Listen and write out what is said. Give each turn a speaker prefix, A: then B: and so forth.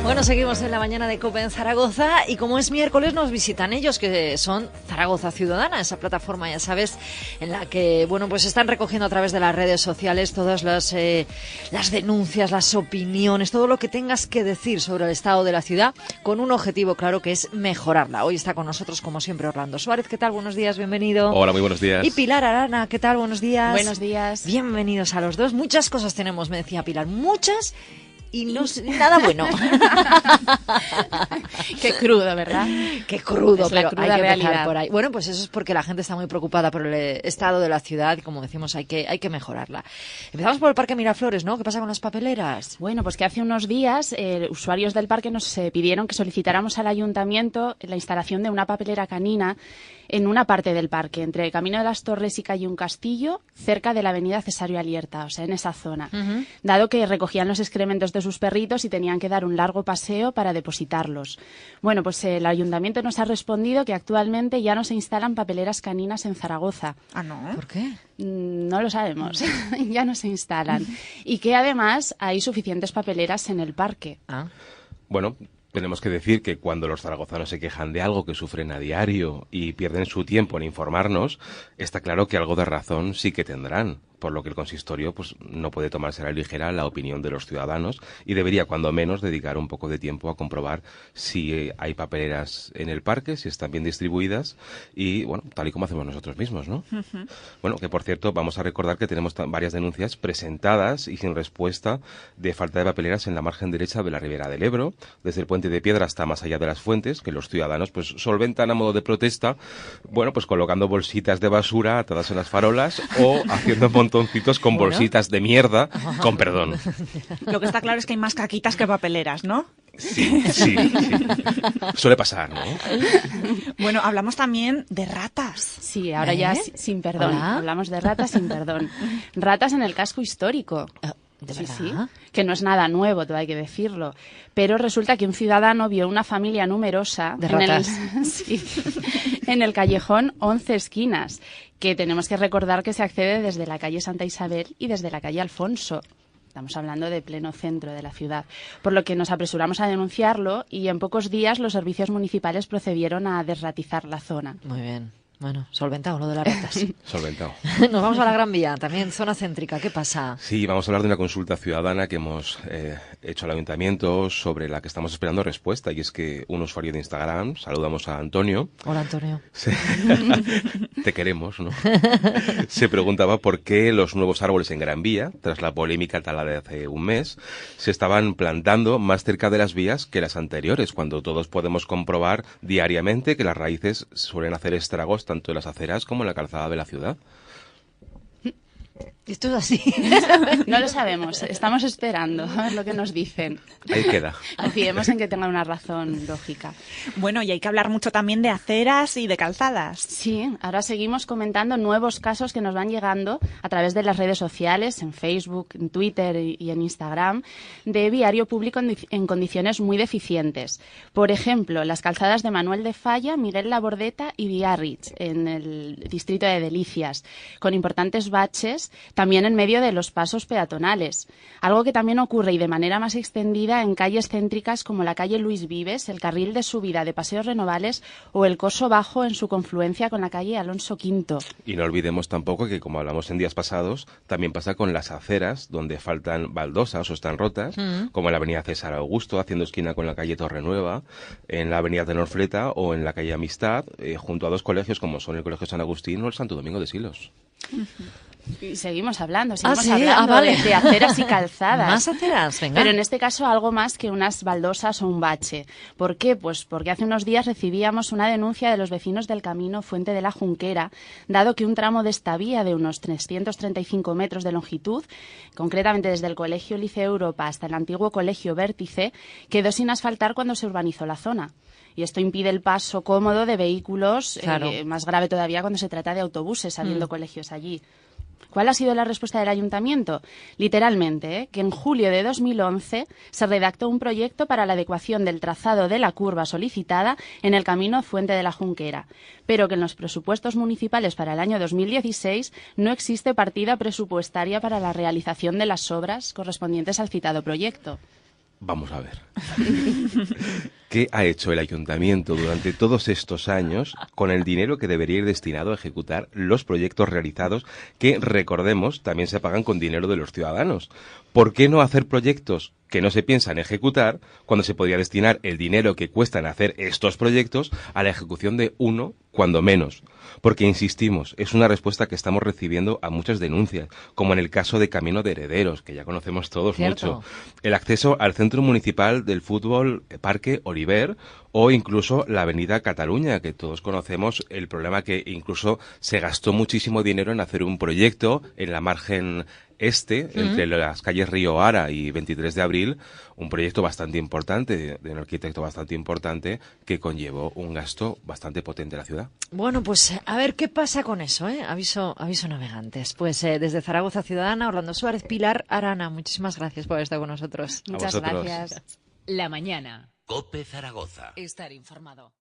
A: Bueno, seguimos en la mañana de COPE en Zaragoza y como es miércoles nos visitan ellos, que son Zaragoza Ciudadana, esa plataforma, ya sabes, en la que, bueno, pues están recogiendo a través de las redes sociales todas las denuncias, las opiniones, todo lo que tengas que decir sobre el estado de la ciudad, con un objetivo claro que es mejorarla. Hoy está con nosotros, como siempre, Orlando Suárez. ¿Qué tal? Buenos días, bienvenido.
B: Hola, muy buenos días.
A: Y Pilar Arana, ¿qué tal? Buenos días.
C: Buenos días.
A: Bienvenidos a los dos. Muchas cosas tenemos, me decía Pilar, muchas. Y no nada bueno.
C: Qué crudo, ¿verdad?
A: Qué crudo,
C: es la
A: pero
C: cruda
A: hay que
C: realidad.
A: empezar por ahí. Bueno, pues eso es porque la gente está muy preocupada por el estado de la ciudad y, como decimos, hay que mejorarla. Empezamos por el Parque Miraflores, ¿no? ¿Qué pasa con las papeleras?
C: Bueno, pues que hace unos días usuarios del parque nos pidieron que solicitáramos al ayuntamiento la instalación de una papelera canina en una parte del parque, entre Camino de las Torres y Calle Un Castillo, cerca de la avenida Cesario Alierta, o sea, en esa zona, dado que recogían los excrementos de sus perritos y tenían que dar un largo paseo para depositarlos. Bueno, pues el ayuntamiento nos ha respondido que actualmente ya no se instalan papeleras caninas en Zaragoza.
A: Ah, ¿no? ¿Por qué?
C: No lo sabemos, ya no se instalan. Y que además hay suficientes papeleras en el parque.
A: Ah.
B: Bueno, tenemos que decir que cuando los zaragozanos se quejan de algo que sufren a diario y pierden su tiempo en informarnos, está claro que algo de razón sí que tendrán, por lo que el consistorio pues no puede tomarse a la ligera la opinión de los ciudadanos y debería cuando menos dedicar un poco de tiempo a comprobar si hay papeleras en el parque, si están bien distribuidas y, bueno, tal y como hacemos nosotros mismos, ¿no? Bueno, que por cierto, vamos a recordar que tenemos varias denuncias presentadas y sin respuesta de falta de papeleras en la margen derecha de la Ribera del Ebro, desde el Puente de Piedra hasta más allá de las Fuentes, que los ciudadanos pues solventan a modo de protesta, bueno, pues colocando bolsitas de basura atadas en las farolas o haciendo montoncitos con bolsitas de mierda, con perdón.
D: Lo que está claro es que hay más caquitas que papeleras, ¿no?
B: Sí. Suele pasar, ¿no?
D: Bueno, hablamos también de ratas.
C: Sí, ahora ya sin perdón.
A: ¿Hola?
C: Hablamos de ratas sin perdón. Ratas en el casco histórico.
A: ¿De
C: Sí,
A: verdad?
C: sí, que no es nada nuevo, todo hay que decirlo. Pero resulta que un ciudadano vio una familia numerosa
A: de ratas.
C: En el callejón 11 Esquinas, que tenemos que recordar que se accede desde la calle Santa Isabel y desde la calle Alfonso. Estamos hablando de pleno centro de la ciudad. Por lo que nos apresuramos a denunciarlo y en pocos días los servicios municipales procedieron a desratizar la zona.
A: Muy bien. Bueno, solventado lo de las ratas.
B: Solventado.
A: Nos vamos a la Gran Vía, también zona céntrica. ¿Qué pasa?
B: Sí, vamos a hablar de una consulta ciudadana que hemos hecho al ayuntamiento sobre la que estamos esperando respuesta, y es que un usuario de Instagram, saludamos a Antonio.
A: Hola, Antonio.
B: Te queremos, ¿no? Se preguntaba por qué los nuevos árboles en Gran Vía, tras la polémica tala de hace un mes, se estaban plantando más cerca de las vías que las anteriores, cuando todos podemos comprobar diariamente que las raíces suelen hacer estragos tanto en las aceras como en la calzada de la ciudad.
A: Esto es así.
C: No lo sabemos, estamos esperando a ver lo que nos dicen.
B: Ahí queda.
C: Confiemos en que tengan una razón lógica.
D: Bueno, y hay que hablar mucho también de aceras y de calzadas.
C: Sí, ahora seguimos comentando nuevos casos que nos van llegando a través de las redes sociales, en Facebook, en Twitter y en Instagram, de viario público en condiciones muy deficientes. Por ejemplo, las calzadas de Manuel de Falla, Miguel Labordeta y Biarritz, en el distrito de Delicias, con importantes baches también en medio de los pasos peatonales. Algo que también ocurre y de manera más extendida en calles céntricas como la calle Luis Vives, el carril de subida de Paseos Renovales o el Coso Bajo en su confluencia con la calle Alonso V.
B: Y no olvidemos tampoco que, como hablamos en días pasados, también pasa con las aceras, donde faltan baldosas o están rotas, como en la avenida César Augusto, haciendo esquina con la calle Torrenueva, en la avenida Tenorfleta o en la calle Amistad, junto a dos colegios como son el Colegio San Agustín o el Santo Domingo de Silos.
C: Y seguimos hablando,
A: ¿Sí? Vale.
C: de aceras y calzadas.
A: Más aceras, venga.
C: Pero en este caso algo más que unas baldosas o un bache. ¿Por qué? Pues porque hace unos días recibíamos una denuncia de los vecinos del camino Fuente de la Junquera, dado que un tramo de esta vía de unos 335 metros de longitud, concretamente desde el Colegio Liceo Europa hasta el antiguo Colegio Vértice, quedó sin asfaltar cuando se urbanizó la zona. Y esto impide el paso cómodo de vehículos,
A: claro.
C: Más grave todavía cuando se trata de autobuses, habiendo colegios allí. ¿Cuál ha sido la respuesta del ayuntamiento? Literalmente, que en julio de 2011 se redactó un proyecto para la adecuación del trazado de la curva solicitada en el camino Fuente de la Junquera, pero que en los presupuestos municipales para el año 2016 no existe partida presupuestaria para la realización de las obras correspondientes al citado proyecto.
B: Vamos a ver. ¿Qué ha hecho el ayuntamiento durante todos estos años con el dinero que debería ir destinado a ejecutar los proyectos realizados que, recordemos, también se pagan con dinero de los ciudadanos? ¿Por qué no hacer proyectos que no se piensan ejecutar cuando se podría destinar el dinero que cuestan hacer estos proyectos a la ejecución de uno, cuando menos? Porque, insistimos, es una respuesta que estamos recibiendo a muchas denuncias, como en el caso de Camino de Herederos, que ya conocemos todos mucho. El acceso al Centro Municipal del Fútbol Parque Oliver, o incluso la Avenida Cataluña, que todos conocemos el problema que incluso se gastó muchísimo dinero en hacer un proyecto en la margen entre las calles Río Ara y 23 de Abril, un proyecto bastante importante, de un arquitecto bastante importante, que conllevó un gasto bastante potente a la ciudad.
A: Bueno, pues a ver qué pasa con eso, ¿eh? Aviso navegantes. Pues desde Zaragoza Ciudadana, Orlando Suárez, Pilar Arana, muchísimas gracias por estar con nosotros.
C: Muchas gracias.
E: La mañana.
F: COPE Zaragoza.
E: Estar informado.